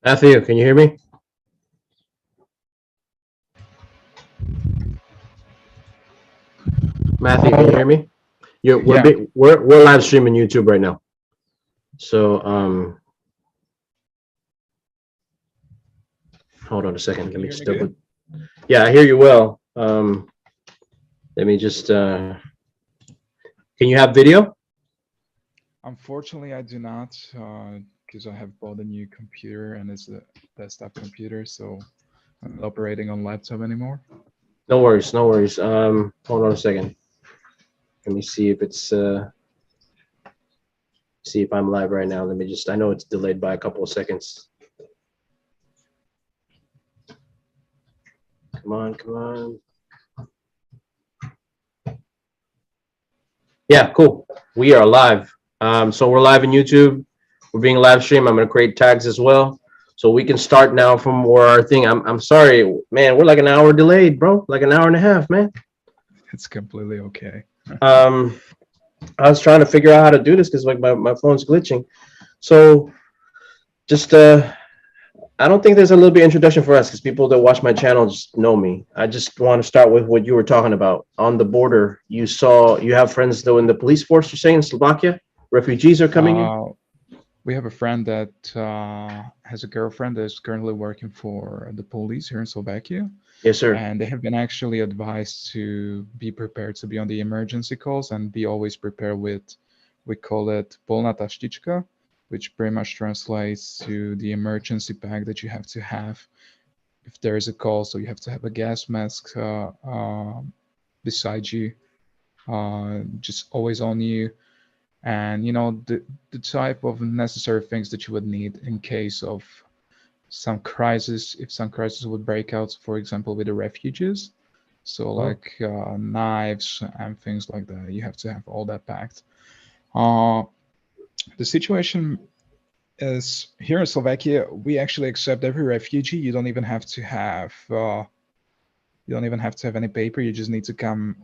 Matthew, can you hear me? Matthew, can you hear me? Yeah, We're live streaming YouTube right now. So hold on a second. Let can me you hear just me double. good? Yeah, I hear you well. Let me just. Can you have video? Unfortunately, I do not, because I have bought a new computer and it's a desktop computer, so I'm not operating on laptop anymore. No worries, no worries. Hold on a second. Let me see if it's see if I'm live right now. Let me just. I know it's delayed by a couple of seconds. Come on, come on. Yeah, cool. We are live. So we're live in YouTube. We're being live streamed. I'm gonna create tags as well, so we can start now from where our thing. I'm sorry, man. We're like an hour delayed, bro. Like an hour and a half, man. It's completely okay. Um, I was trying to figure out how to do this because like my phone's glitching. So just I don't think there's a little bit introduction for us because people that watch my channel just know me. I just want to start with what you were talking about on the border. You have friends though in the police force. You're saying in Slovakia, refugees are coming in. Uh, we have a friend that has a girlfriend that's currently working for the police here in Slovakia, Yes, sir. and they have been actually advised to be prepared to be on the emergency calls and be always prepared with, we call it polna taštička, which pretty much translates to the emergency pack that you have to have if there is a call. So you have to have a gas mask beside you, just always on you, and the type of necessary things that you would need in case of some crisis, if some crisis would break out, for example, with the refugees. So Oh. like knives and things like that, you have to have all that packed. Uh, the situation is here in Slovakia, we actually accept every refugee. You don't even have to have any paper. You just need to come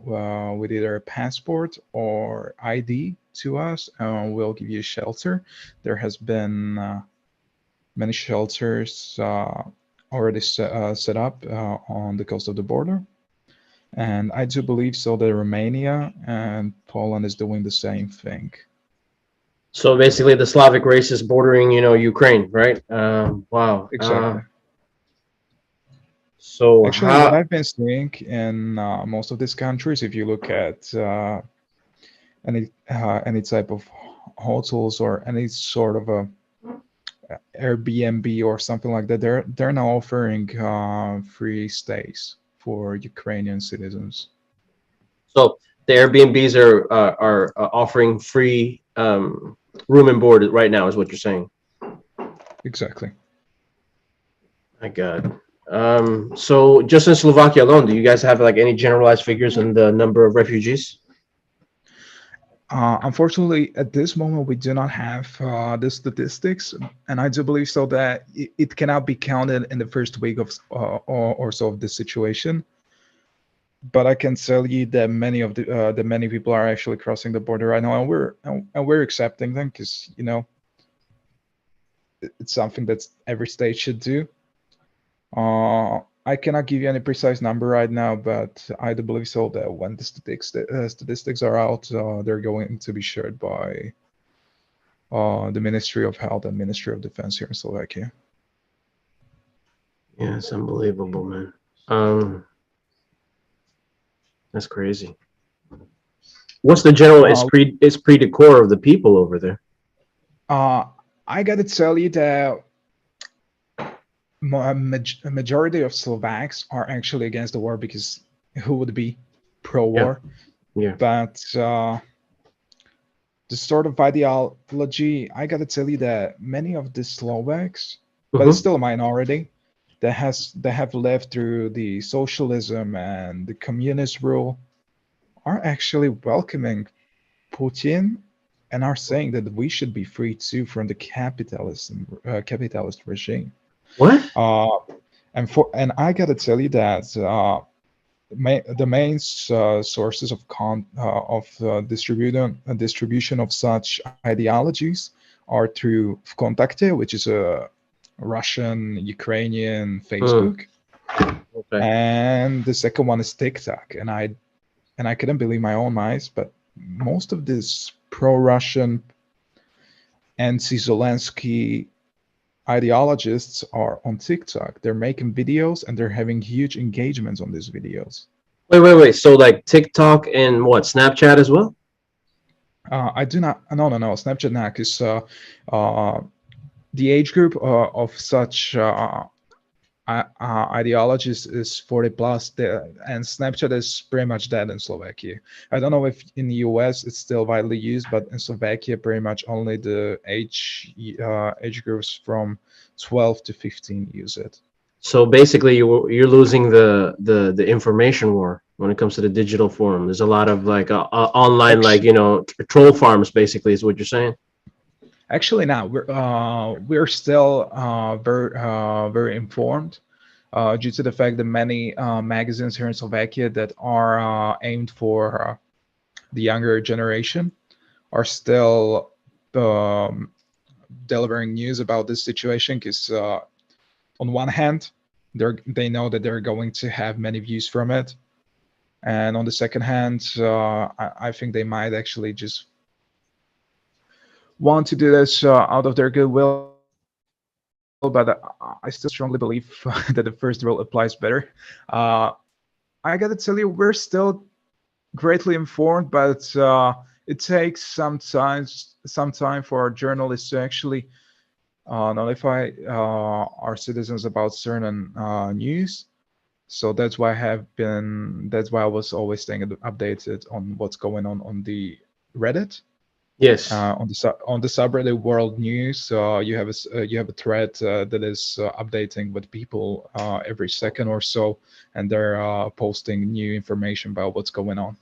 with either a passport or ID to us. We'll give you shelter. There has been many shelters already set up on the coast of the border. And I do believe so that Romania and Poland is doing the same thing. So basically, the Slavic races bordering, Ukraine, right? Wow. Exactly. So Actually, what how? I've been seeing in most of these countries, if you look at any type of hotels or any sort of a Airbnb or something like that, they're now offering free stays for Ukrainian citizens. So the Airbnbs are offering free room and board right now, is what you're saying. Exactly. My God. So just in Slovakia alone, do you guys have like any generalized figures on the number of refugees? Unfortunately, at this moment, we do not have the statistics, and I do believe so that it cannot be counted in the first week of or so of the situation. But I can tell you that many people are actually crossing the border right now, and we're accepting them because it's something that every state should do. I cannot give you any precise number right now, but I do believe so that when the statistics are out, they're going to be shared by the Ministry of Health and Ministry of Defense here in Slovakia. Yeah, it's unbelievable, man. Um, that's crazy. What's the general Uh, esprit de corps of the people over there? uh, I gotta tell you that a majority of Slovaks are actually against the war because who would be Yeah, pro-war? yeah. But the sort of ideology, I gotta tell you that many of the Slovaks, but it's Mm-hmm. still a minority, that have lived through the socialism and the communist rule, are actually welcoming Putin and are saying that we should be free too from the capitalist regime. What? Uh, and I gotta tell you that the main sources of distribution of such ideologies are through Vkontakte, which is Russian, Ukrainian Mm, Facebook, okay. and the second one is TikTok. And I couldn't believe my own eyes, but most of these pro-Russian, anti-Zelensky ideologists are on TikTok. They're making videos and they're having huge engagements on these videos. Wait. So like TikTok and what? Snapchat as well? I do not. No, no, no. Snapchat now is uh, the age group of such ideologies is 40 plus, and Snapchat is pretty much dead in Slovakia. I don't know if in the US it's still widely used, but in Slovakia, pretty much only the age groups from 12 to 15 use it. So basically, you're losing the information war when it comes to the digital form. There's a lot of like online, like Actually, troll farms. Basically, is what you're saying. actually, now we're still very informed due to the fact that many magazines here in Slovakia that are aimed for the younger generation are still um, delivering news about this situation because on one hand they know that they're going to have many views from it, and on the second hand I think they might actually just want to do this out of their goodwill, but I still strongly believe that the first rule applies better. uh, I gotta tell you, we're still greatly informed, but it takes some time for our journalists to actually notify our citizens about certain news. So that's why I was always staying updated on what's going on the Reddit. Yes. On the subreddit World News, you have a thread that is updating with people every second or so, and they're posting new information about what's going on.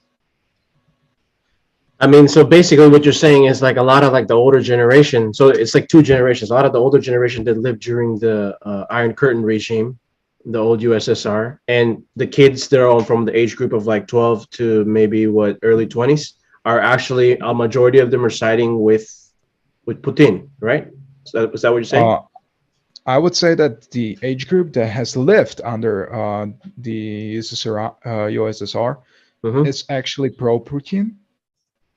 I mean, so basically, what you're saying is like a lot of like the older generation. So it's like two generations. A lot of the older generation that lived during the Iron Curtain regime, the old USSR, and the kids that are all from the age group of like 12 to maybe what early 20s are actually a majority of them are siding with Putin, right? So is that what you're saying? Uh, I would say that the age group that has lived under the USSR Mm-hmm. is actually pro-Putin,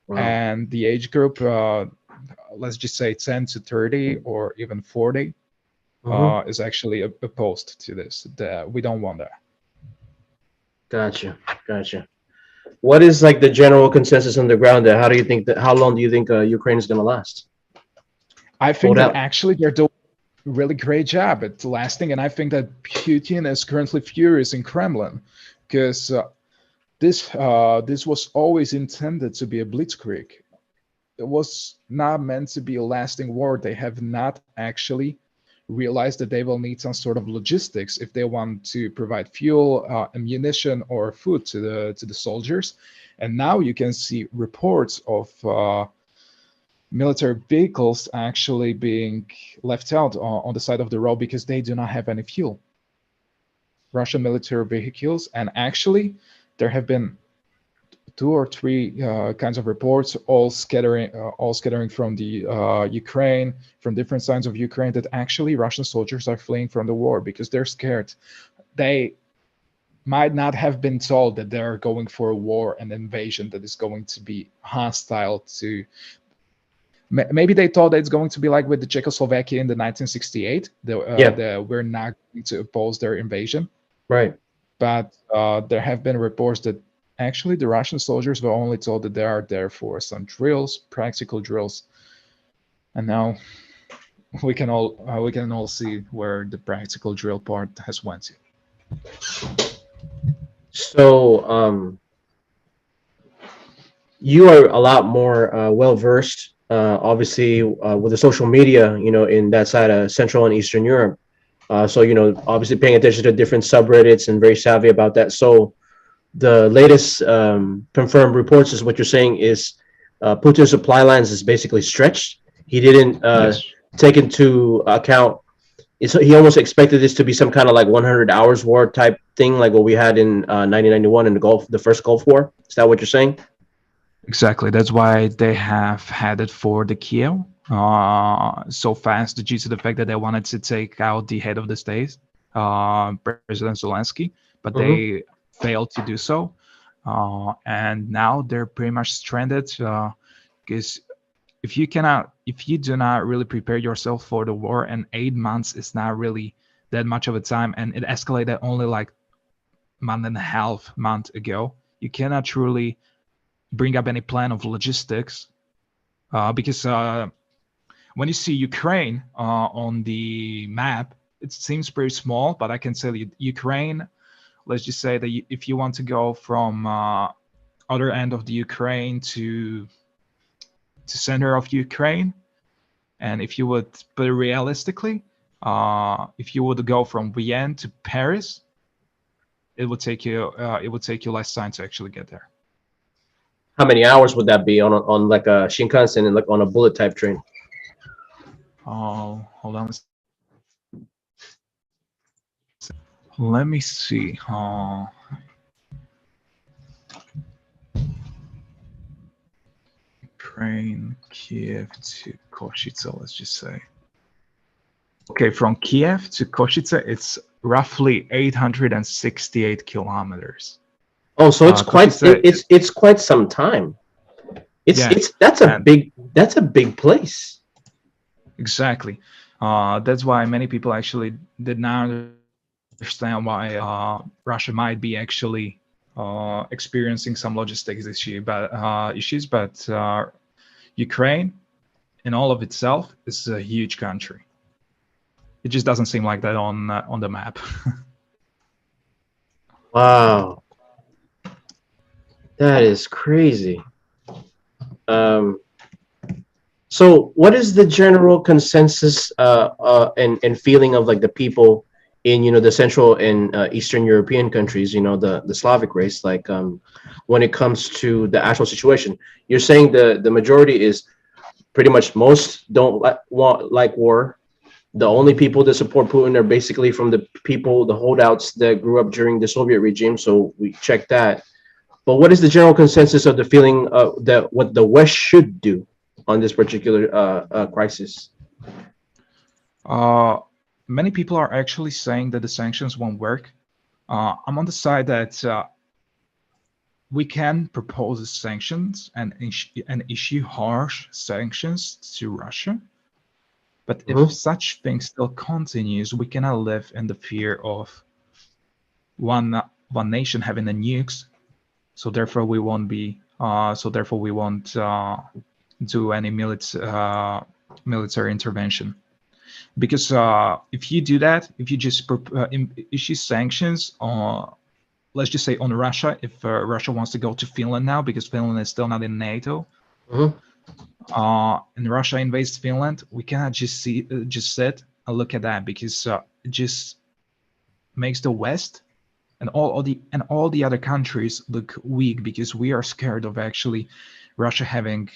Wow. and the age group, let's just say 10 to 30 or even 40, Mm-hmm. is actually opposed to this. We don't want that. Gotcha. Gotcha. What is like the general consensus on the ground there? How do you think that? How long do you think Ukraine is going to last? I Hold think that out. actually they're doing a really great job at lasting, and I think that Putin is currently furious in Kremlin because this was always intended to be a blitzkrieg. It was not meant to be a lasting war. They have not actually realized that they will need some sort of logistics if they want to provide fuel, ammunition, or food to the soldiers. And now you can see reports of military vehicles actually being left out on the side of the road because they do not have any fuel. Russian military vehicles, and actually there have been two or three kinds of reports, all scattering from the Ukraine, from different sides of Ukraine, that actually Russian soldiers are fleeing from the war because they're scared. They might not have been told that they're going for a war, an invasion that is going to be hostile to. Maybe they thought that it's going to be like with the Czechoslovakia in the 1968, Yeah. that we're not going to oppose their invasion. Right. But there have been reports that actually the Russian soldiers were only told that they are there for some drills, practical drills, and now we can all see where the practical drill part has went to. So you are a lot more well versed, obviously, with the social media, in that side of Central and Eastern Europe. So obviously paying attention to different subreddits and very savvy about that. So the latest confirmed reports is what you're saying is Putin's supply lines is basically stretched. He didn't Yes, take into account. He almost expected this to be some kind of like 100 hours war type thing, like what we had in 1991 in the first Gulf War. Is that what you're saying? exactly. That's why they have headed for the Kiev. so fast due to the fact that they wanted to take out the head of the state, President Zelensky, but Hmm. they failed to do so. And now they're pretty much stranded because if you do not really prepare yourself for the war, and 8 months is not really that much of a time, and it escalated only like month and a half month ago, you cannot truly bring up any plan of logistics because when you see Ukraine on the map, it seems pretty small, but I can tell you, Ukraine. Let's just say that if you want to go from other end of the Ukraine to center of Ukraine, and if you would put it realistically, if you would go from Vienna to Paris, it would take you less time to actually get there. How many hours would that be on like a Shinkansen and like on a bullet type train? Oh, hold on. Let me see. Ukraine, Kiev to Košice, let's just say. Okay, from Kiev to Košice, it's roughly 868 kilometers. Oh, so it's quite Košice, it's quite some time. yeah, It's and that's a big place. exactly. That's why many people actually did not understand why Russia might be actually experiencing some logistics issues, but Ukraine, in all of itself, is a huge country. It just doesn't seem like that on the map. Wow, that is crazy. Um, so what is the general consensus and feeling of like the people in the Central and Eastern European countries, the Slavic race, like when it comes to the actual situation? You're saying the majority is pretty much most don't want like war. The only people that support Putin are basically from the people, the holdouts that grew up during the Soviet regime. So we check that. But what is the general consensus of the feeling that what the West should do on this particular crisis? Uh, Many people are actually saying that the sanctions won't work. I'm on the side that we can propose sanctions and issue harsh sanctions to Russia. But if Mm-hmm. such thing still continues, we cannot live in the fear of one nation having the nukes. So therefore, we won't be. So therefore, we won't do any military intervention. Because if you do that, if you just issue sanctions on, let's just say on Russia, if Russia wants to go to Finland now, because Finland is still not in NATO, Mm-hmm. and Russia invades Finland, we cannot just sit and look at that, because it just makes the West and all the other countries look weak, because we are scared of actually Russia having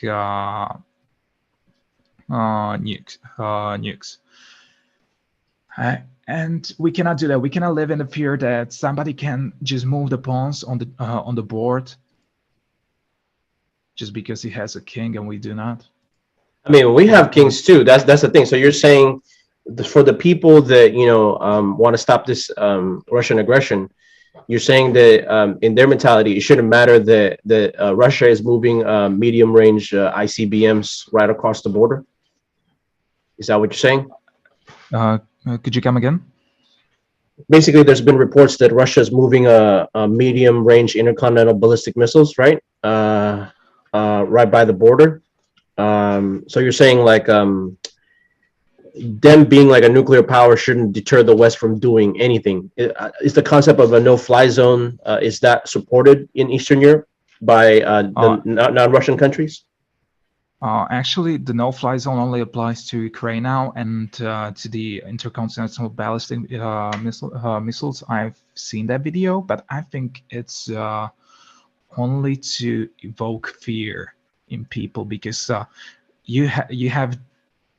nukes. And we cannot do that. We cannot live in the fear that somebody can just move the pawns on the board just because he has a king and we do not. I mean, we have And kings too. That's the thing. So you're saying for the people that want to stop this Russian aggression, you're saying that in their mentality, it shouldn't matter that Russia is moving medium range ICBMs right across the border. Is that what you're saying? could you come again? Basically, there's been reports that Russia is moving a medium range intercontinental ballistic missiles, right? Right by the border. So you're saying like them being like a nuclear power shouldn't deter the West from doing anything. Is the concept of a no-fly zone is that supported in Eastern Europe by Uh, the non-Russian countries? Actually, the no-fly zone only applies to Ukraine now and to the intercontinental ballistic missiles. I've seen that video, but I think it's only to evoke fear in people, because you have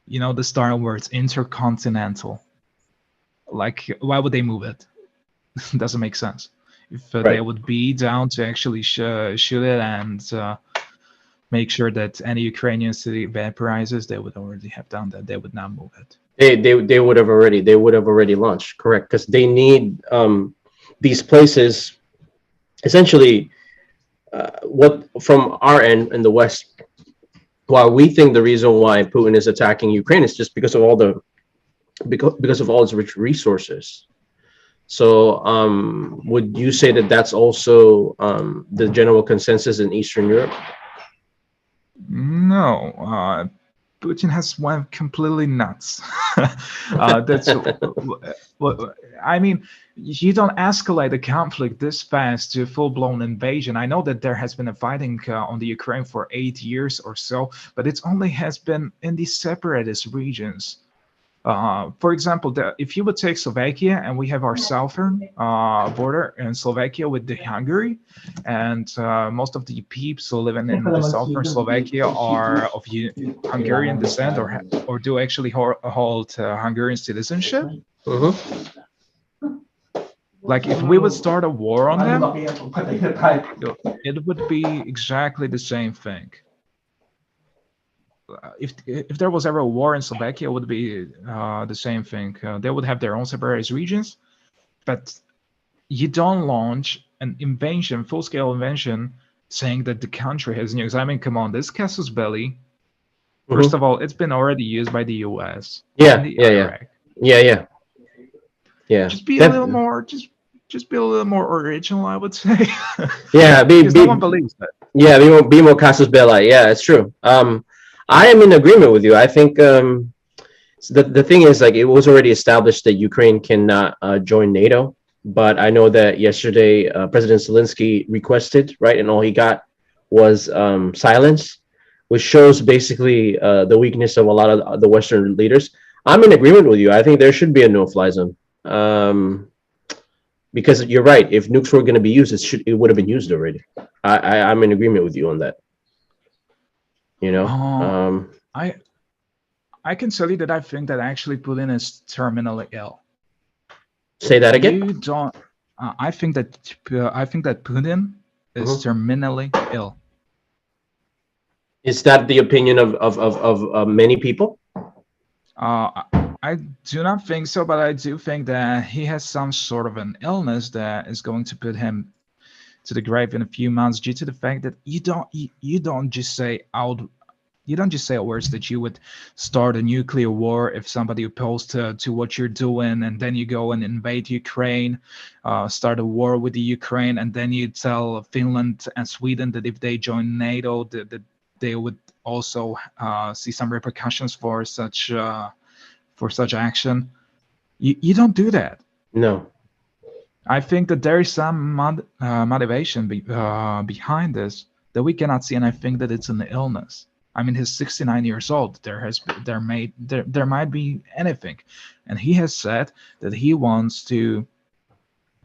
the Star words intercontinental. Like, why would they move it? Doesn't make sense. If they Right. would be down to actually shoot it and make sure that any Ukrainian city vaporizes, they would already have done that. They would not move it. They would have already launched, correct? Because they need these places essentially. What from our end in the West, while we think the reason why Putin is attacking Ukraine is just because of all the because of all its rich resources. So, would you say that that's also the general consensus in Eastern Europe? No, Putin has went completely nuts. That's what I mean. You don't escalate the conflict this fast to full-blown invasion. I know that there has been a fighting on the Ukraine for 8 years or so, but it only has been in the separatist regions. For example, if you would take Slovakia, and we have our southern border in Slovakia with the Hungary, and most of the peeps who live in the southern Slovakia are of Hungarian descent, or do actually hold Hungarian citizenship. Mm-hmm. Like if we would start a war on them, it would be exactly the same thing. If there was ever a war in Slovakia, it would be the same thing. They would have their own separatist regions, but you don't launch an invasion, full-scale invasion, saying that the country has nukes. I mean, come on, this casus belli. First Mm-hmm. of all, it's been already used by the U.S. and Yeah, the yeah, yeah, Iraq. yeah, yeah, yeah. Just be a little That, more, just be a little more original, I would say, yeah, because no one believes that. yeah, be more casus belli. Yeah, it's true. I am in agreement with you. I think the thing is, like, it was already established that Ukraine cannot join NATO, but I know that yesterday President Zelensky requested, right, and all he got was silence, which shows basically the weakness of a lot of the Western leaders. I'm in agreement with you. I think there should be a no-fly zone. Because you're right. If nukes were going to be used, it would have been used already. I'm in agreement with you on that. You know, I I can tell you that I think that actually Putin is terminally ill. say that again. You don't. I think that Putin is terminally ill. Is that the opinion of many people? I do not think so, but I do think that he has some sort of an illness that is going to put him to the grave in a few months, due to the fact that you don't just say out. You don't just say words that you would start a nuclear war if somebody opposed to what you're doing, and then you go and invade Ukraine, start a war with the Ukraine, and then you tell Finland and Sweden that if they join NATO, that they would also see some repercussions for such action. You don't do that. No. I think that there is some motivation behind this that we cannot see, and I think that it's an illness. I mean, he's 69 years old. There might be anything, and he has said that he wants to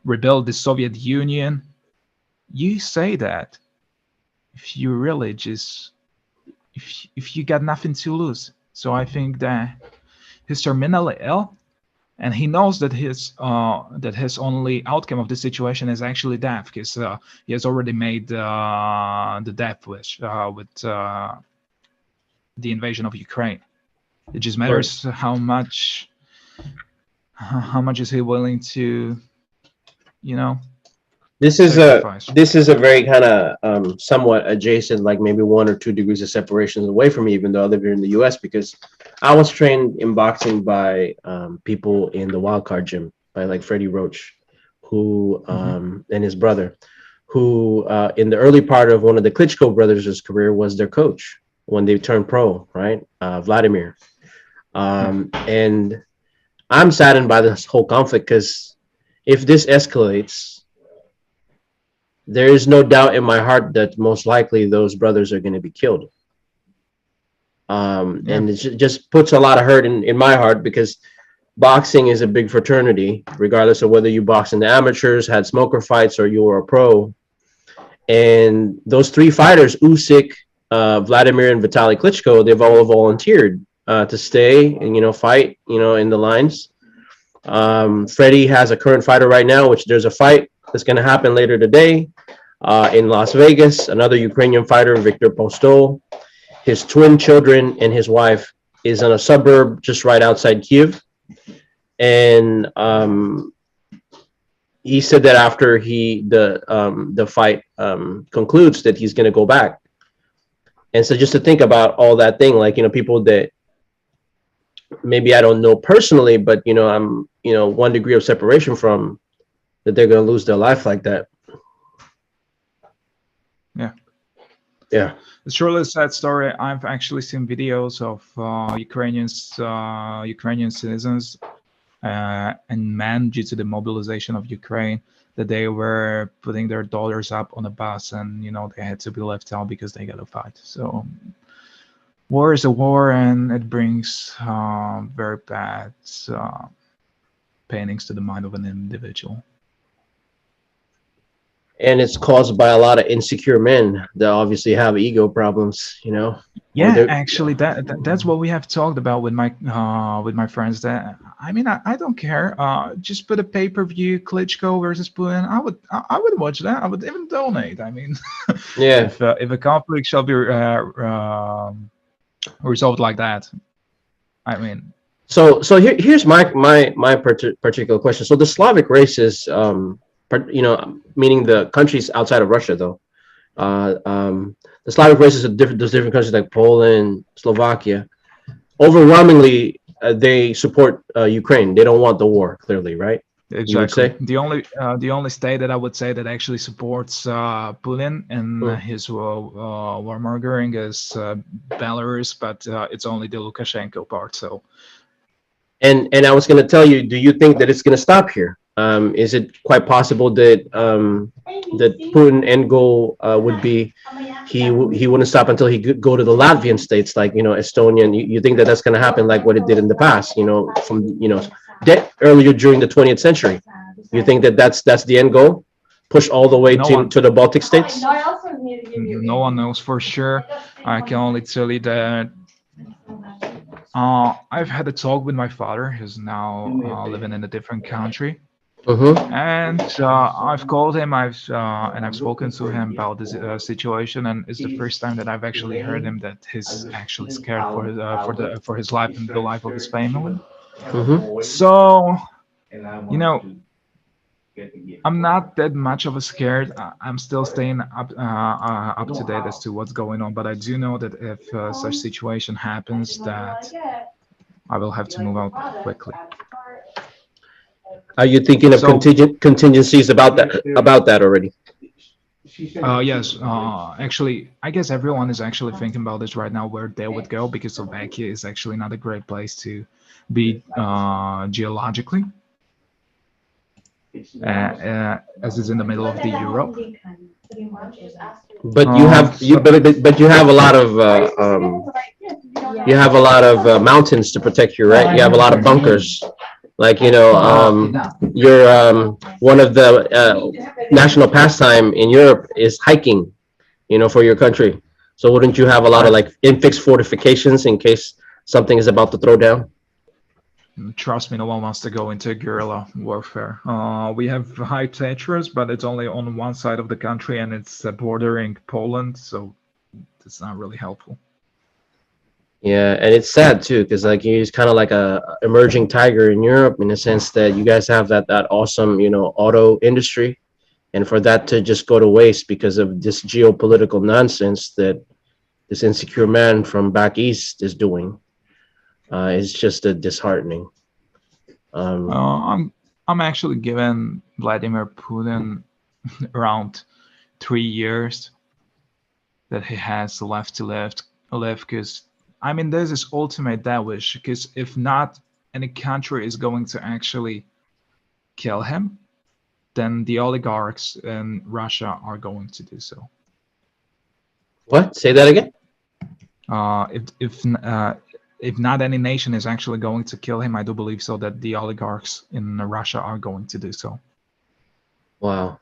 rebuild the Soviet Union. You say that if you really just if you got nothing to lose. So I think that he's terminally ill, and he knows that his only outcome of the situation is actually death, because he has already made the death wish with the invasion of Ukraine. It just matters how much is he willing to, sacrifice. This is a very kind of somewhat adjacent, like maybe 1 or 2 degrees of separation away from me, even though I live here in the U.S. because I was trained in boxing by people in the Wild Card gym, by like Freddie Roach, who and his brother, who in the early part of one of the Klitschko brothers' career was their coach when they turned pro, right? Vladimir. And I'm saddened by this whole conflict, because if this escalates, there is no doubt in my heart that most likely those brothers are going to be killed. And it just puts a lot of hurt in my heart, because boxing is a big fraternity, regardless of whether you box in the amateurs, had smoker fights, or you were a pro. And those 3 fighters, Usyk, Vladimir, and Vitaly Klitschko, they've all volunteered to stay and fight in the lines. Freddie has a current fighter right now, which there's a fight that's going to happen later today. In Las Vegas, another Ukrainian fighter, Victor Postol, his twin children and his wife is in a suburb just right outside Kiev. And he said that after the fight concludes, that he's going to go back. And so just to think about all that thing, like, people that maybe I don't know personally, but I'm 1 degree of separation from, that they're going to lose their life like that. Yeah. Yeah. It's really a sad story. I've actually seen videos of Ukrainian citizens and men, due to the mobilization of Ukraine, that they were putting their daughters up on a bus, and they had to be left out because they got to fight. So war is a war, and it brings very bad paintings to the mind of an individual. And it's caused by a lot of insecure men that obviously have ego problems, Yeah, actually, that's what we have talked about with my friends. That I mean, I don't care. Just put a pay-per-view Klitschko versus Putin. I would watch that. I would even donate. I mean, Yeah. if a conflict shall be resolved like that, I mean. So here's my particular question. So the Slavic races, meaning the countries outside of Russia, though, the Slavic races are different. There's different countries like Poland, Slovakia. Overwhelmingly, they support Ukraine. They don't want the war, clearly, right? Exactly. The only state that I would say that actually supports Putin and his warmongering is Belarus, but it's only the Lukashenko part. So. And I was going to tell you, do you think that it's going to stop here? Is it quite possible that that Putin end goal would be he wouldn't stop until he could go to the Latvian states, like Estonia? And you think that that's going to happen like what it did in the past? From earlier during the 20th century. You think that that's the end goal? Push all the way to the Baltic states? No one knows for sure. I can only tell you that I've had a talk with my father, who's now living in a different country. And I've called him. I've spoken to him about this situation, and it's the first time that I've actually heard him that he's actually scared for his life and the life of his family. So, I'm not that much of a scared. I'm still staying up to date as to what's going on, but I do know that if such situation happens, that I will have to move out quickly. Are you thinking of contingencies about that already? Yes. Actually, I guess everyone is actually thinking about this right now, where they would go, because Slovakia is actually not a great place to be geologically, as it's in the middle of the Europe. But you have a lot of mountains to protect you, right? You have a lot of bunkers. Like, you're one of the national pastime in Europe is hiking, for your country. So wouldn't you have a lot of like infixed fortifications in case something is about to throw down? Trust me, no one wants to go into guerrilla warfare. We have high Tetras, but it's only on one side of the country, and it's bordering Poland, so it's not really helpful. Yeah, and it's sad too, because like you're kind of like a emerging tiger in Europe, in the sense that you guys have that awesome auto industry, and for that to just go to waste because of this geopolitical nonsense that this insecure man from back east is doing, is just disheartening. I'm actually giving Vladimir Putin around 3 years that he has left to live, because I mean, there's this ultimate death wish, because if not, any country is going to actually kill him, then the oligarchs in Russia are going to do so. What? Say that again? If not any nation is actually going to kill him, I do believe so that the oligarchs in Russia are going to do so. Wow.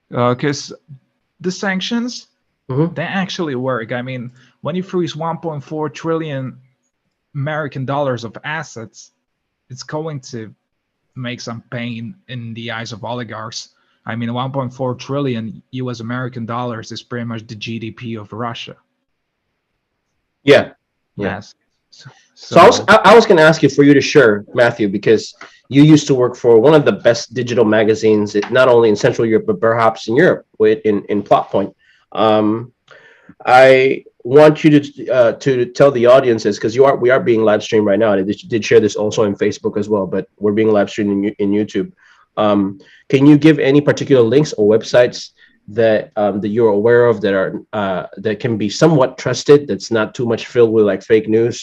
Because the sanctions, they actually work. I mean, when you freeze 1.4 trillion American dollars of assets, it's going to make some pain in the eyes of oligarchs. I mean, 1.4 trillion US American dollars is pretty much the GDP of Russia. Yeah, yeah. Mass. So, So so I was going to ask you for you to share, Matthew, because you used to work for one of the best digital magazines, not only in Central Europe but perhaps in Europe, in Plot Point. Um, I want you to tell the audiences, because we are being live streamed right now. I did share this also in Facebook as well, but we're being live streamed in YouTube. Um, can you give any particular links or websites that you're aware of that are that can be somewhat trusted? That's not too much filled with like fake news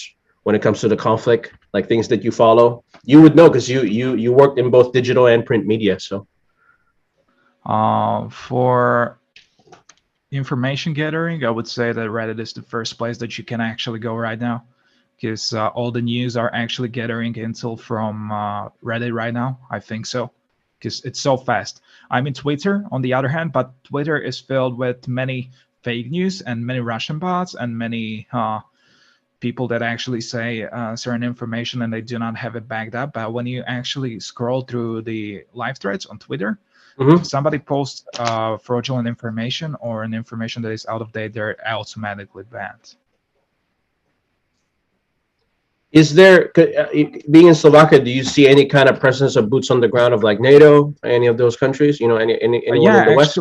when it comes to the conflict, like things that you follow. You would know because you worked in both digital and print media. So for information gathering, I would say that Reddit is the first place that you can actually go right now, because all the news are actually gathering intel from Reddit right now. I think so, because it's so fast. I'm in Twitter, on the other hand, but Twitter is filled with many fake news and many Russian bots and many people that actually say certain information and they do not have it backed up. But when you actually scroll through the live threads on Twitter, mhm. if somebody posts fraudulent information or an information that is out of date, they're automatically banned. Is there being in Slovakia? Do you see any kind of presence of boots on the ground of like NATO, any of those countries? You know, anyone Yeah, in the West?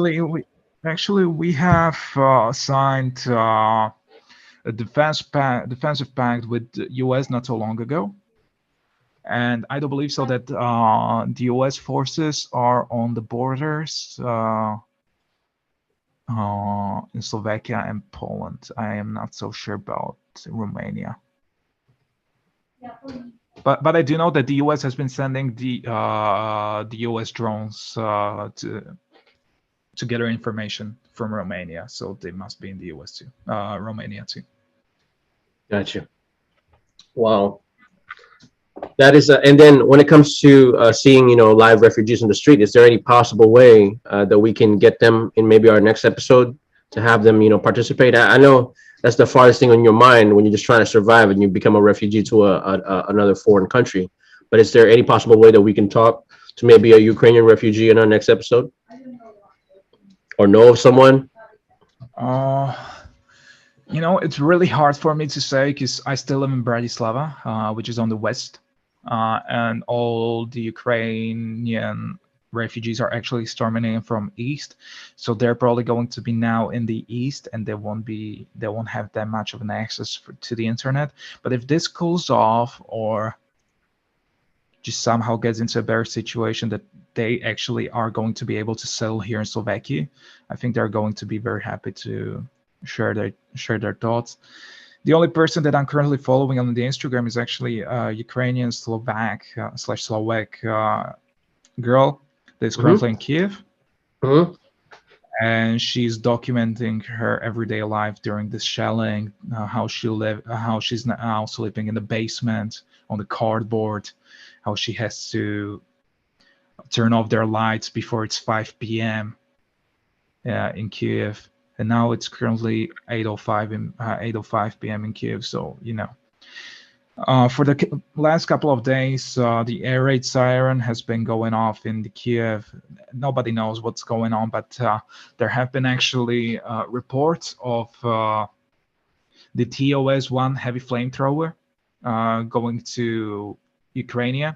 we have signed a defensive pact with the U.S. not so long ago, and I do believe so that the U.S. forces are on the borders in Slovakia and Poland. I am not so sure about Romania. But I do know that the U.S. has been sending the U.S. drones to gather information from Romania, so they must be in the U.S. too, Romania too. Gotcha. Wow. That is, and then when it comes to seeing, live refugees in the street, is there any possible way that we can get them in maybe our next episode to have them, participate? I know that's the farthest thing on your mind when you're just trying to survive and you become a refugee to another foreign country. But is there any possible way that we can talk to maybe a Ukrainian refugee in our next episode, or know of someone? Uh, it's really hard for me to say because I still live in Bratislava, which is on the west, and all the Ukrainian refugees are actually storming in from east, so they're probably going to be now in the east, and they won't have that much of an access to the internet. But if this cools off or just somehow gets into a better situation that they actually are going to be able to settle here in Slovakia, I think they're going to be very happy to share their thoughts. The only person that I'm currently following on the Instagram is actually a Ukrainian Slovak slash Slovak girl that's Mm-hmm. currently in Kiev, Mm-hmm. and she's documenting her everyday life during this shelling, how she's now sleeping in the basement on the cardboard, how she has to turn off their lights before it's 5 p.m. In Kiev, and now it's currently 8:05 p.m. in Kiev. So for the last couple of days, the air raid siren has been going off in the Kiev. Nobody knows what's going on, but there have been actually reports of the TOS-1 heavy flamethrower going to Ukraine,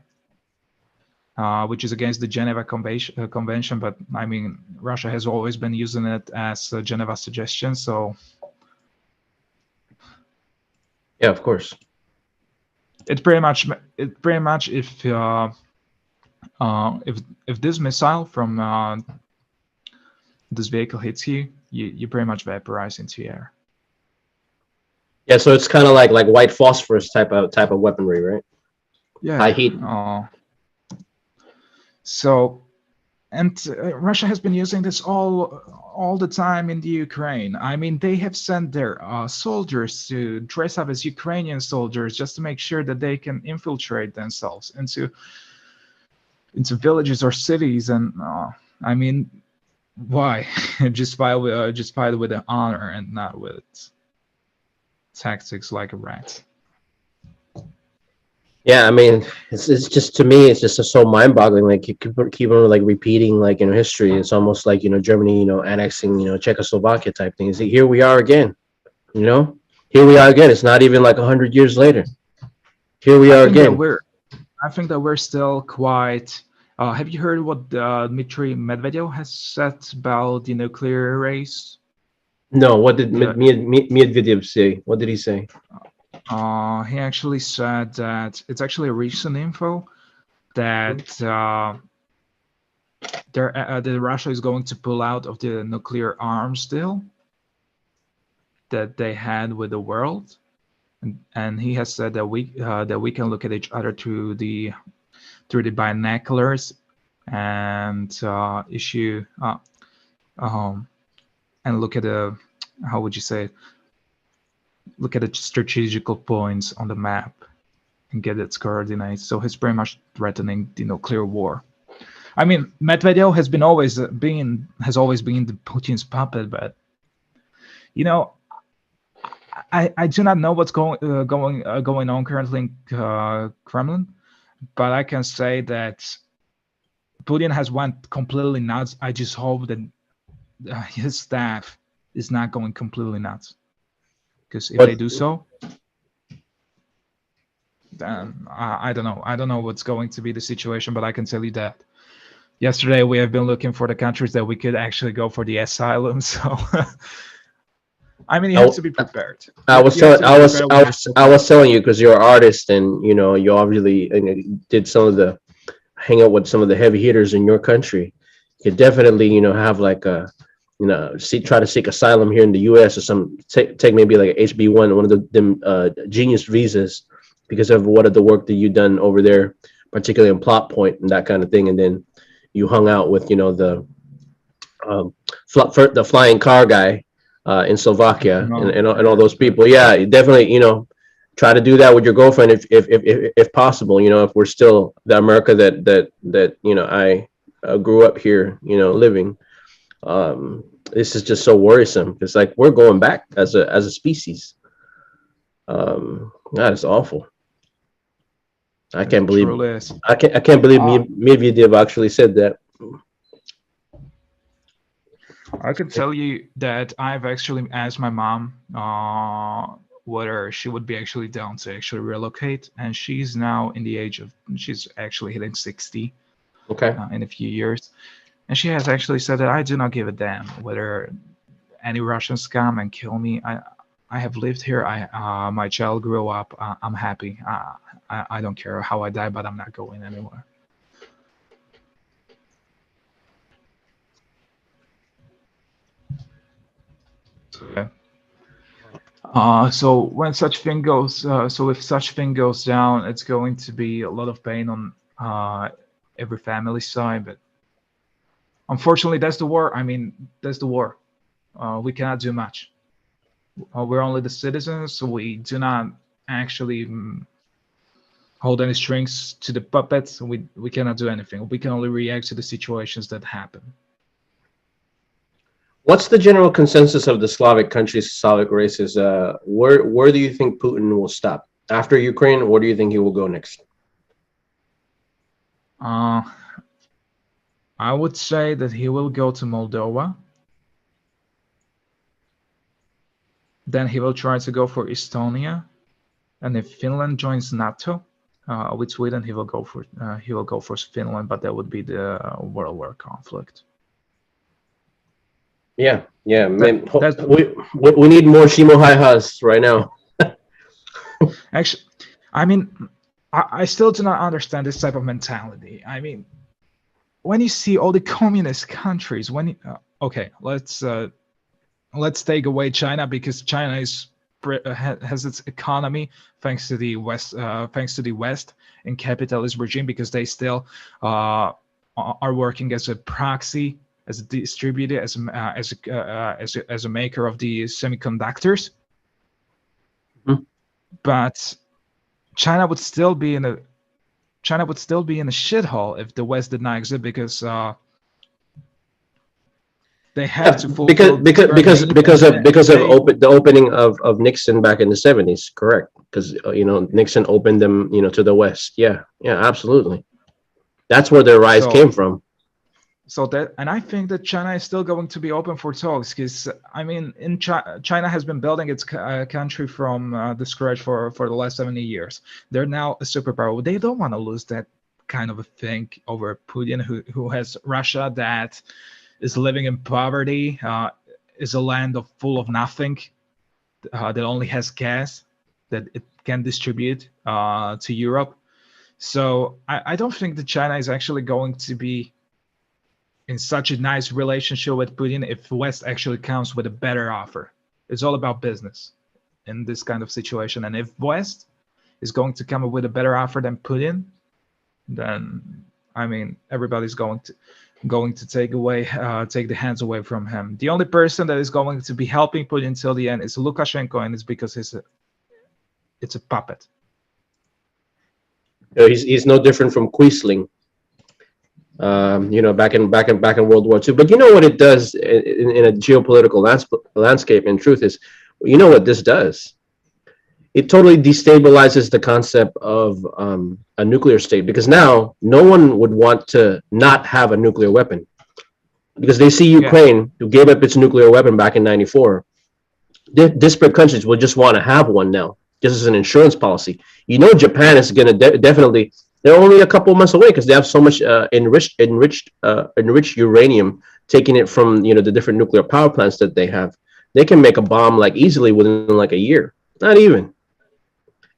which is against the Geneva Convention. But I mean, Russia has always been using it as a Geneva suggestion. So Yeah, of course. it pretty much if this missile from this vehicle hits you, you pretty much vaporize into air. Yeah, so it's kind of like white phosphorus type of weaponry, right? Yeah. High heat. So, and Russia has been using this all the time in the Ukraine. I mean, they have sent their soldiers to dress up as Ukrainian soldiers just to make sure that they can infiltrate themselves into villages or cities. And I mean, why? just fight with an honor and not with tactics like a rat. Yeah, I mean, it's just to me, it's just so mind-boggling. Like you keep on like repeating like in history. It's almost like Germany, annexing Czechoslovakia type things. Here we are again. You know, here we are again. It's not even like 100 years later. Here we I are think that again. we're I think that we're still quite. Have you heard what Dmitry Medvedev has said about the nuclear race? No, what did The, Medvedev say? What did he say? he actually said that it's actually a recent info that that Russia is going to pull out of the nuclear arms deal that they had with the world, and he has said that we can look at each other through the binoculars and issue um, and look at the how would you say look at the strategical points on the map and get its coordinates. So he's pretty much threatening the nuclear war. I mean, Medvedev has always been the Putin's puppet, but you know, I do not know what's going on currently in Kremlin, but I can say that Putin has went completely nuts. I just hope that his staff is not going completely nuts, because if they What do so, then I don't know. I don't know what's going to be the situation, but I can tell you that yesterday we have been looking for the countries that we could actually go for the asylum. So I mean, you have I, to be prepared. I was You have telling to be prepared when you're so I bad. was telling you because you're an artist and you obviously did some of the hang out with some of the heavy hitters in your country. You could definitely have like a try to seek asylum here in the U.S. or some take maybe like a HB1, one of them genius visas because of what of the work that you've done over there, particularly in plot point and that kind of thing, and then you hung out with um, the flying car guy in Slovakia No, and all those people. Yeah, you definitely try to do that with your girlfriend if possible. If we're still the America that I grew up here, living. This is just so worrisome because like we're going back as a species. That is awful. I it can't believe truly is. I can't believe Uh, Medvedev actually said that. I can tell you that I've actually asked my mom whether she would be actually down to actually relocate, and she's now in the age of she's actually hitting 60 Okay. in a few years, and she has actually said that I do not give a damn whether any Russians come and kill me. I have lived here. I my child grew up. I'm happy. I don't care how I die, but I'm not going anywhere. So, yeah. So when such thing goes, so if such thing goes down, it's going to be a lot of pain on every family side. But unfortunately, that's the war. I mean, that's the war. We cannot do much. We're only the citizens, so we do not actually hold any strings to the puppets. We cannot do anything. We can only react to the situations that happen. What's the general consensus of the Slavic countries, Slavic races? Where do you think Putin will stop after Ukraine? Where do you think he will go next? Uh, I would say that he will go to Moldova. Then he will try to go for Estonia, and if Finland joins NATO with Sweden, he will go for Finland, but that would be the World War conflict. Yeah, yeah, That man. that's We need more Shimo Haihas right now. actually, I mean, I still do not understand this type of mentality. I mean, when you see all the communist countries, okay, let's take away China because China has its economy thanks to the West and capitalist regime because they still are working as a proxy, as a distributor, as a maker of the semiconductors. Mhm. But China would still be in a China would still be in a shithole if the West did not exist because They have Yeah, to fulfill their need, because and of they the opening of Nixon back in the 70s, correct? Because Nixon opened them, to the West. Yeah, yeah, absolutely. That's where their rise so came from. so that, and I think that China is still going to be open for talks because I mean, China has been building its country from the scratch for the last 70 years. They're now a superpower. They don't want to lose that kind of a thing over Putin, who has Russia that is living in poverty, is a land of full of nothing, that only has gas that it can distribute to Europe. So I don't think that China is actually going to be in such a nice relationship with Putin if West actually comes with a better offer. It's all about business in this kind of situation. And if West is going to come up with a better offer than Putin, then I mean everybody's going to take the hands away from him. The only person that is going to be helping Putin till the end is Lukashenko, and it's because it's a puppet. He's no different from Quisling, back in World War II. But you know what it does in a geopolitical landscape? In truth, is what this does. It totally destabilizes the concept of a nuclear state because now no one would want to not have a nuclear weapon because they see Yeah, Ukraine, who gave up its nuclear weapon back in '94. Disparate countries will just want to have one now, just as an insurance policy. Japan is going to definitely. They're only a couple of months away because they have so much enriched uranium, taking it from the different nuclear power plants that they have. They can make a bomb like easily within like a year. Not even.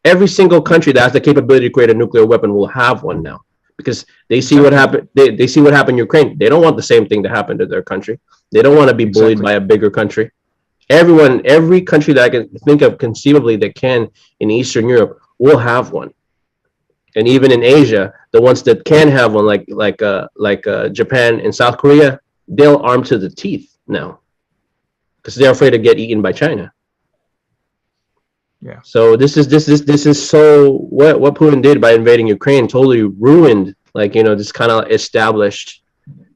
Every single country that has the capability to create a nuclear weapon will have one now because they see what exactly, happened. They see what happened in Ukraine. They don't want the same thing to happen to their country. They don't want to be bullied exactly. by a bigger country. Every country that I can think of conceivably that can in Eastern Europe will have one, and even in Asia, the ones that can have one, like Japan and South Korea, they'll arm to the teeth now because they're afraid to get eaten by China. Yeah, So this is so what Putin did by invading Ukraine totally ruined this kind of established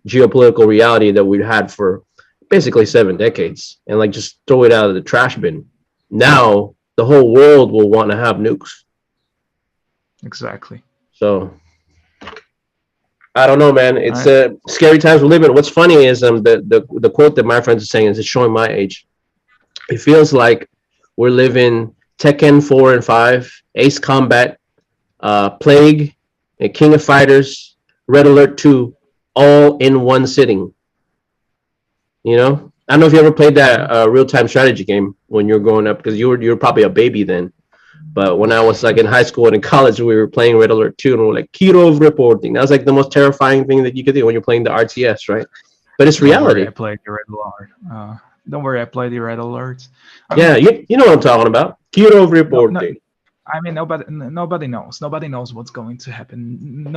geopolitical reality that we've had for basically 7 decades, and just throw it out of the trash bin. Now the whole world will want to have nukes. exactly. So I don't know, man. It's I scary times we live in. What's funny is the quote that my friends are saying is it's showing my age. It feels like we're living Tekken 4 and 5, Ace Combat, Plague, and King of Fighters, Red Alert 2, all in one sitting. I don't know if you ever played that real time strategy game when you were growing up because you were probably a baby then. But when I was like in high school and in college, we were playing Red Alert 2 and we are like Kirov reporting. That was like the most terrifying thing that you could do when you're playing the RTS, right? But it's don't worry, I reality. played the red alert. Don't worry, I played the red alerts. I Yeah, mean, you know what I'm talking about. Kirov no, no, reporting. I mean, nobody knows. Nobody knows what's going to happen.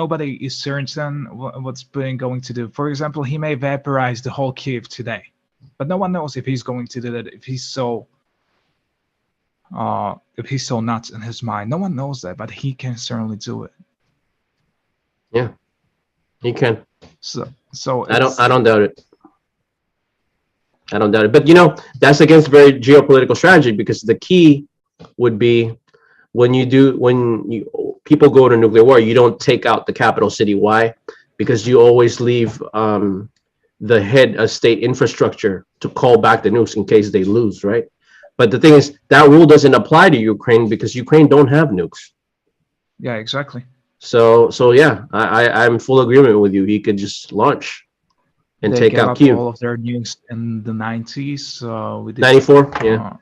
Nobody is certain what's Putin going to do. For example, he may vaporize the whole Kiev today, but no one knows if he's going to do that. If he's so nuts in his mind, no one knows that, but he can certainly do it. Yeah, you can. So I don't it's I don't doubt it. I don't doubt it. But that's against very geopolitical strategy because the key would be when people go to nuclear war, you don't take out the capital city. Why? Because you always leave the head of state infrastructure to call back the nukes in case they lose, right? But the thing is, that rule doesn't apply to Ukraine because Ukraine don't have nukes. yeah, exactly. So yeah, I'm in full agreement with you. He could just launch and They take gave out up Kiev. all of their news in the 90s with this. 94, yeah. Uh,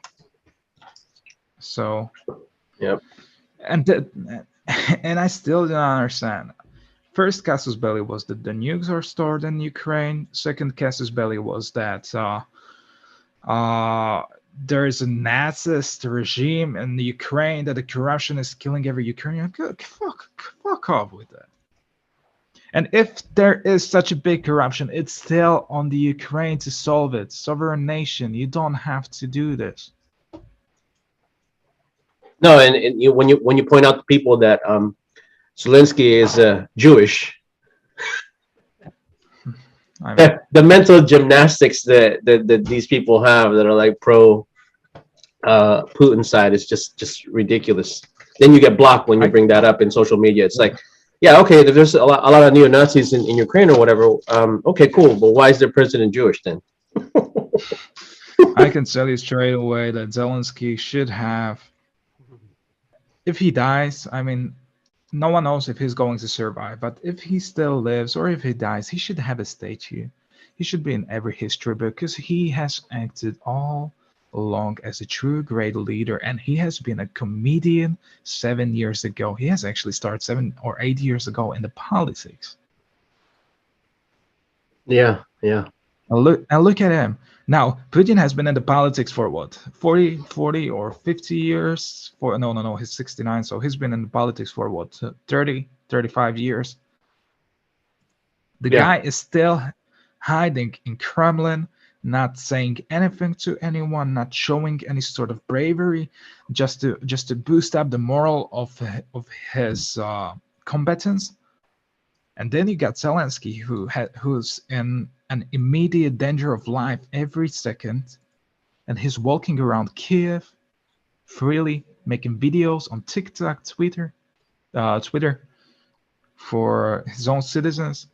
so Yep. and and I still don't understand. First casus belli was that the nukes are stored in Ukraine. Second casus belli was that uh, there is a Nazist regime in the Ukraine that the corruption is killing every Ukrainian. Fuck off with that. And if there is such a big corruption, it's still on the Ukraine to solve it. Sovereign nation, you don't have to do this. No, and when you point out to people that Zelensky is Jewish, I mean, The mental gymnastics that these people have that are like pro Putin side is just ridiculous. Then you get blocked when you I bring that up in social media. It's like, yeah, okay, there's a lot of neo Nazis in Ukraine or whatever. Okay, cool, but why is their president Jewish then? I can tell you straight away that Zelensky should have, if he dies, I mean, no one knows if he's going to survive, but if he still lives or if he dies, he should have a statue. He should be in every history book because he has acted all along as a true great leader, and he has been a comedian 7 years ago. He has actually started 7 or 8 years ago in the politics. Yeah, yeah, And look at him. Now, Putin has been in the politics for what? 40 or 50 years? For no, no, no, he's 69, so he's been in the politics for what? 30, 35 years. The yeah. guy is still hiding in Kremlin, not saying anything to anyone, not showing any sort of bravery, just to boost up the moral of his combatants. And then you got Zelensky, who's in an immediate danger of life every second, and he's walking around Kiev freely, making videos on TikTok, Twitter for his own citizens.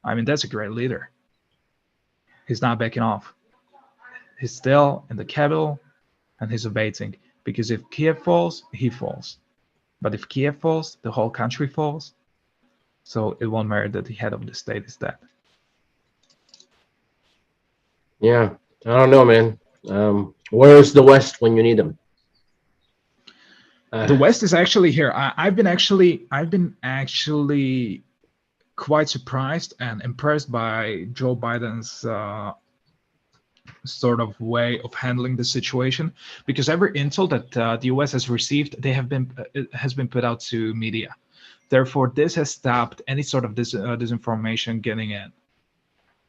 I mean, that's a great leader. He's not backing off. He's still in the capital, and he's waiting. Because if Kiev falls, he falls. But if Kiev falls, the whole country falls. So it won't matter that the head of the state is dead. Yeah, I don't know, man. Where's the West when you need them? The Uh, West is actually here. I've been actually quite surprised and impressed by Joe Biden's sort of way of handling the situation, because every intel that the U.S. has received, it has been put out to media. Therefore, this has stopped any sort of disinformation getting in.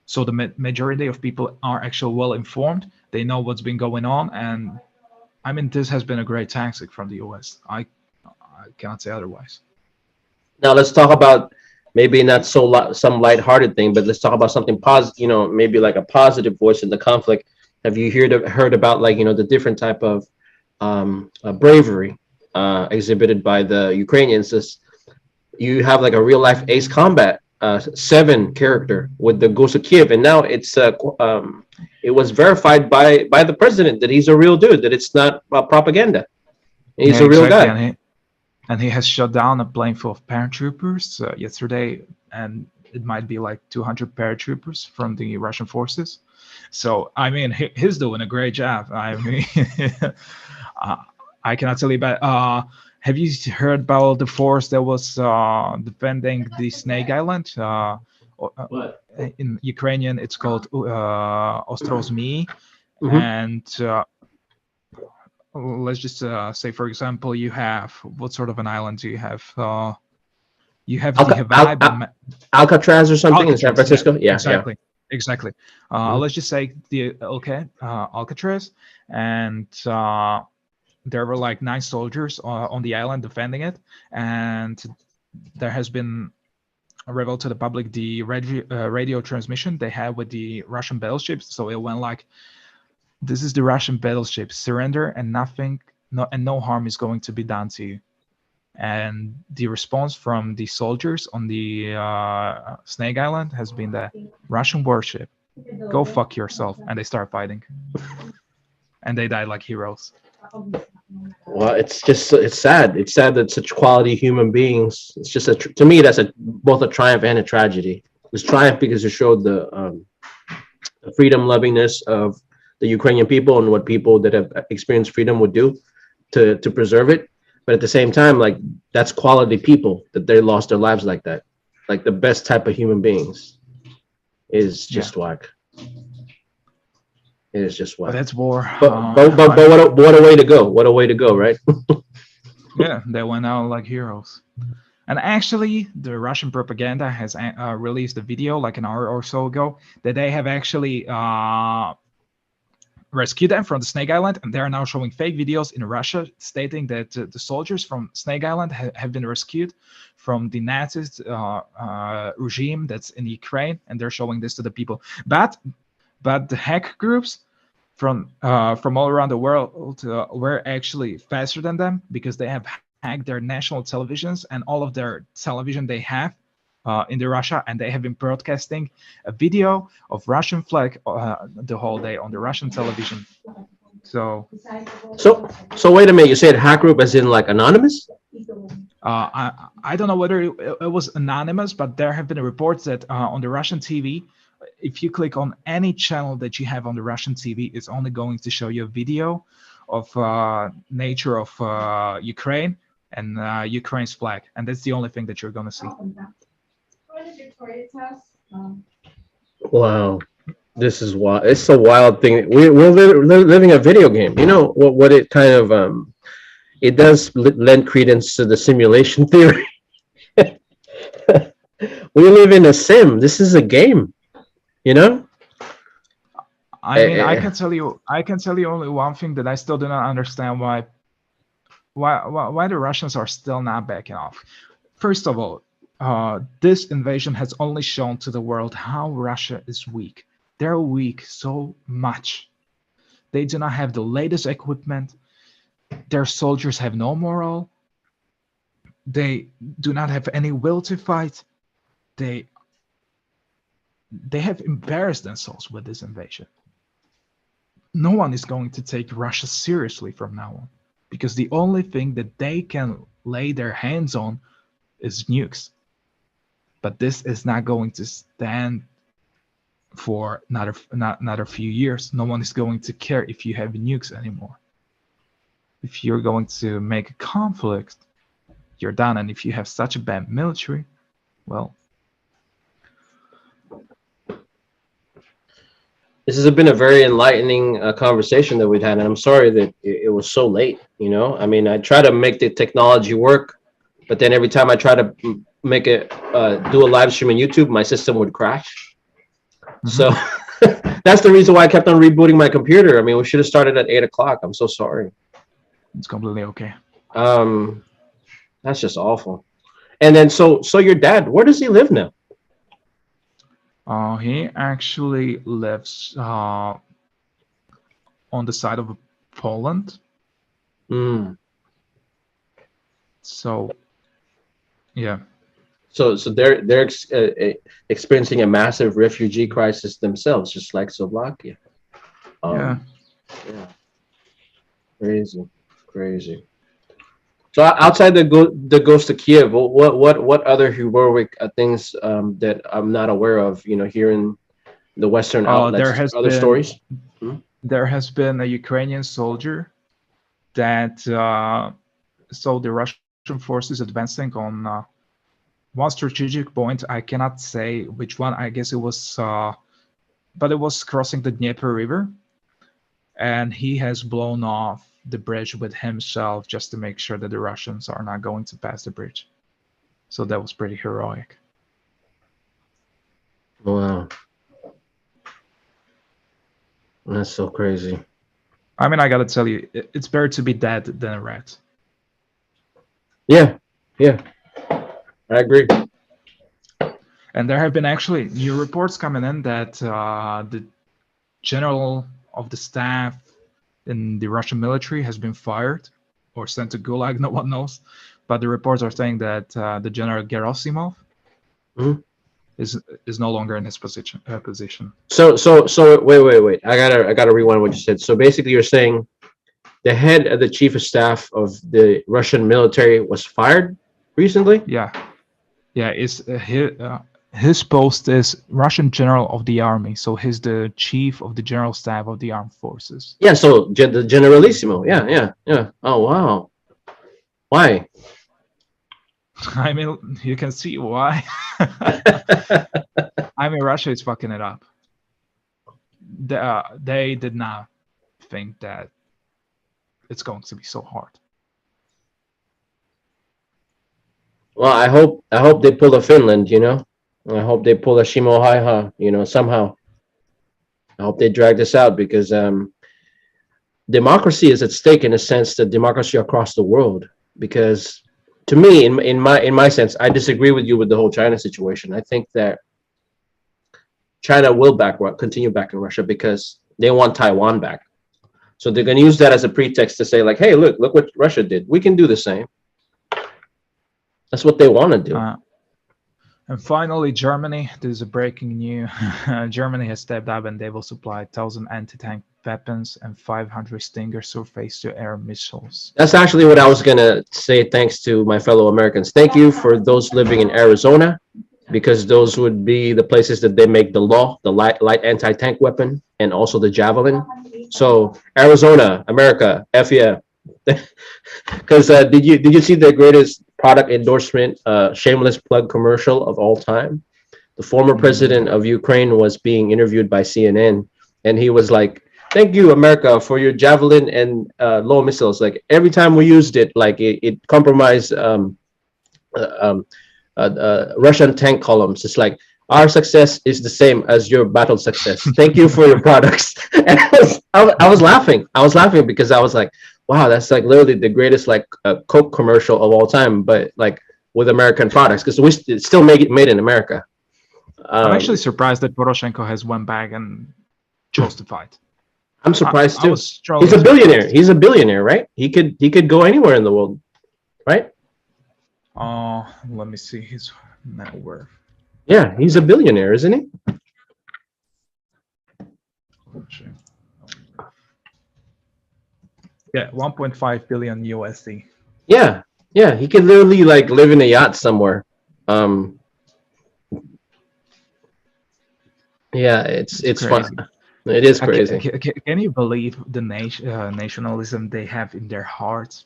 So the majority of people are actually well informed. They know what's been going on, and I mean, this has been a great tactic from the U.S. I cannot say otherwise. Now let's talk about maybe not so some lighthearted thing, but let's talk about something positive. Maybe like a positive voice in the conflict. Have you heard about like the different type of bravery exhibited by the Ukrainians? You have like a real life Ace Combat 7 character with the Ghost of Kiev, and now it was verified by the president that he's a real dude, that it's not propaganda. Yeah, He's a real exactly. guy. And he has shot down a plane full of paratroopers yesterday, and it might be like 200 paratroopers from the Russian forces. So I mean, he's doing a great job. I mean, uh, I cannot tell you about. Have you heard about the force that was defending the Snake Island? What? In Ukrainian, it's called Ostrozmi, Hmm. and let's just say, for example, you have, what sort of an island do you have? You have the Hawaii, but Alcatraz or something in San Alcatraz. Yeah, Francisco. Yeah, yeah. exactly, exactly. Mhm. Let's just say the Alcatraz, and there were like 9 soldiers on the island defending it, and there has been revealed to the public the radio transmission they had with the Russian battleships. So it went like, "This is the Russian battleship. Surrender, and no harm is going to be done to you." And the response from the soldiers on the Snake Island has been that Russian warship, go fuck yourself, and they start fighting, and they died like heroes. Well, it's sad. It's sad that such quality human beings. It's just to me that's both a triumph and a tragedy. It's triumph because it showed the freedom lovingness of the Ukrainian people and what people that have experienced freedom would do to preserve it. But at the same time, like that's quality people that they lost their lives like that. Like the best type of human beings is Yeah, just whack. It is just but whack. that's war. But what a way to go! What a way to go, right? Yeah, they went out like heroes. And actually, the Russian propaganda has released a video like an hour or so ago that they have actually rescue them from the Snake Island, and they are now showing fake videos in Russia stating that the soldiers from Snake Island have been rescued from the Nazis regime that's in Ukraine, and they're showing this to the people. But the hack groups from all around the world were actually faster than them, because they have hacked their national televisions and all of their television they have in the Russia, and they have been broadcasting a video of Russian flag the whole day on the Russian television. So So wait a minute. You said hack group as in like anonymous? I don't know whether it was anonymous, but there have been reports that on the Russian TV, if you click on any channel that you have on the Russian TV, it's only going to show you a video of nature of Ukraine and Ukraine's flag, and that's the only thing that you're going to see. Wow, this is wild. It's a wild thing. We're living a video game. You know what it kind of it does lend credence to the simulation theory. We live in a sim. This is a game. You know. I mean, I can tell you only one thing, that I still do not understand why the Russians are still not backing off. First of all, this invasion has only shown to the world how Russia is weak. They're weak so much. They do not have the latest equipment. Their soldiers have no morale. They do not have any will to fight. They have embarrassed themselves with this invasion. No one is going to take Russia seriously from now on, because the only thing that they can lay their hands on is nukes. But this is not going to stand for another few years. No one is going to care if you have nukes anymore. If you're going to make a conflict, you're done. And if you have such a bad military, well, this has been a very enlightening conversation that we've had, and I'm sorry that it was so late. You know, I mean, I try to make the technology work, but then every time I try to make it do a live stream on YouTube, my system would crash. Mm-hmm. So that's the reason why I kept on rebooting my computer. I mean, we should have started at 8 o'clock. I'm so sorry. It's completely okay. That's just awful. And then so your dad, where does he live now? He actually lives on the side of Poland. Mm. So, yeah. So they're experiencing a massive refugee crisis themselves, just like Slovakia. Yeah. Crazy. So outside the Ghost of Kiev, what other heroic things that I'm not aware of? You know, here in the Western outlets, there has other been, stories. There has been a Ukrainian soldier that saw the Russian forces advancing on one strategic point. I cannot say which one. I guess it was, but it was crossing the Dnieper River, and he has blown off the bridge with himself just to make sure that the Russians are not going to pass the bridge. So that was pretty heroic. Wow. That's so crazy. I mean, I gotta tell you, it's better to be dead than a rat. Yeah, I agree. And there have been actually new reports coming in that the general of the staff in the Russian military has been fired or sent to Gulag. No one knows, but the reports are saying that the General Gerasimov is no longer in his position. So wait. I gotta rewind what you said. So basically, you're saying the head of the chief of staff of the Russian military was fired recently? Yeah. It's his post is Russian General of the Army, so he's the chief of the General Staff of the Armed Forces. Yeah, so the Generalissimo. Yeah. Oh, wow. Why? I mean, you can see why. I mean, Russia is fucking it up. They did not think that it's going to be so hard. Well, I hope they pull a Finland, you know. I hope they pull a Shimo Haiha, you know, somehow. I hope they drag this out because democracy is at stake in a sense that democracy across the world. Because to me, in my sense, I disagree with you with the whole China situation. I think that China will continue backing Russia because they want Taiwan back. So they're going to use that as a pretext to say like, hey, look what Russia did. We can do the same. That's what they want to do. And finally, Germany. This is a breaking news. Germany has stepped up and they will supply 1,000 anti-tank weapons and 500 Stinger surface-to-air missiles. That's actually what I was going to say. Thanks to my fellow Americans. Thank you for those living in Arizona, because those would be the places that they make the law, the light anti-tank weapon, and also the javelin. So Arizona, America, F yeah. Because did you see the greatest product endorsement, shameless plug commercial of all time? The former president of Ukraine was being interviewed by CNN, and he was like, "Thank you, America, for your javelin and low missiles. Like every time we used it, like it compromised uh, um, Russian tank columns. It's like our success is the same as your battle success. Thank you for your products." And I was laughing. I was laughing because I was like, wow, that's like literally the greatest like Coke commercial of all time, but like with American products because we still make it made in America. I'm actually surprised that Poroshenko has went back and chose to fight. I'm surprised I too. was strongly He's a billionaire. surprised. He's a billionaire, right? He could go anywhere in the world, right? Let me see his net worth. Yeah, he's a billionaire, isn't he? Yeah, 1.5 billion USD. Yeah, yeah, he could literally like live in a yacht somewhere. Um, yeah, it's fun. Crazy. It is crazy. Can you believe the nationalism they have in their hearts?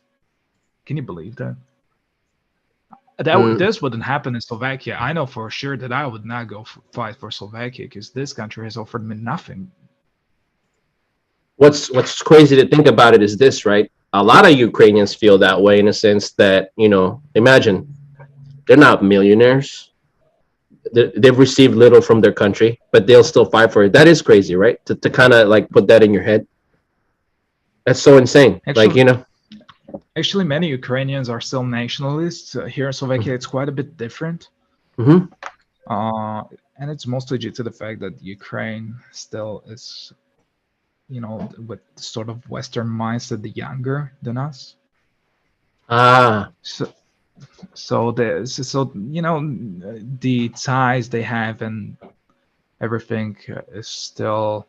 Can you believe that? This wouldn't happen in Slovakia. I know for sure that I would not go fight for Slovakia because this country has offered me nothing. What's crazy to think about it is this, right? A lot of Ukrainians feel that way in a sense that, imagine they're not millionaires. They've received little from their country, but they'll still fight for it. That is crazy, right? To kind of like put that in your head. That's so insane. Actually, many Ukrainians are still nationalists. Here in Slovakia, it's quite a bit different. Mm-hmm. And it's mostly due to the fact that Ukraine still is, with sort of Western mindset, younger than us. So the ties they have and everything is still.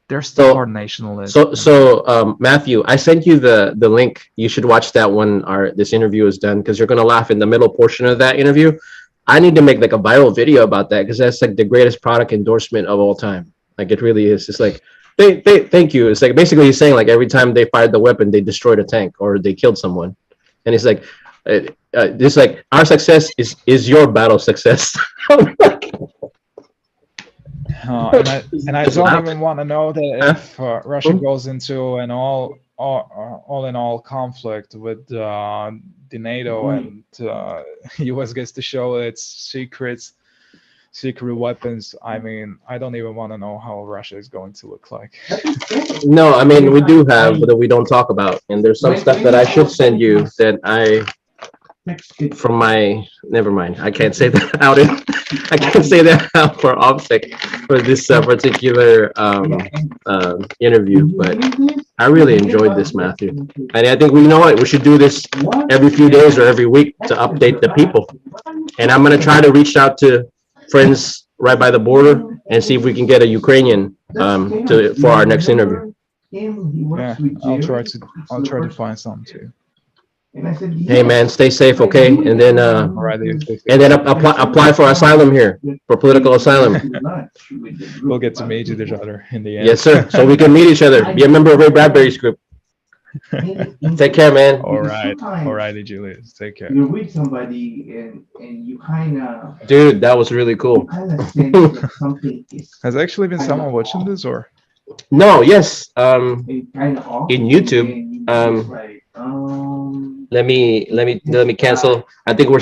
They're still hard nationalists. So Matthew, I sent you the link. You should watch that when this interview is done, because you're gonna laugh in the middle portion of that interview. I need to make like a viral video about that, because that's like the greatest product endorsement of all time. Like it really is. It's like thank you. It's like basically he's saying like every time they fired the weapon, they destroyed a tank or they killed someone, and it's like this like our success is your battle success. And I don't even want to know that if Russia goes into an all-in-all conflict with the NATO and U.S. gets to show its secret weapons. I mean, I don't even want to know how Russia is going to look like. No, I mean we do have, but that we don't talk about, and there's some stuff that I should send you that from my, never mind. I can't say that out. I can't say that out for OPSEC for this particular interview. But I really enjoyed this, Matthew, and I think we should do this every few days or every week to update the people. And I'm gonna try to reach out to friends right by the border and see if we can get a Ukrainian for our next interview. Yeah, I'll try to find some too. Hey man, stay safe, okay? And then apply for asylum here, for political asylum. We'll get to meet each other in the end. Yes, sir. So we can meet each other. Be a member of Ray Bradbury's group. Take care, man. All right, Julius. Take care. You're with somebody and you kind of. Dude, that was really cool. Has actually been someone watching this or? No. Yes. In YouTube. Let me cancel. I think we're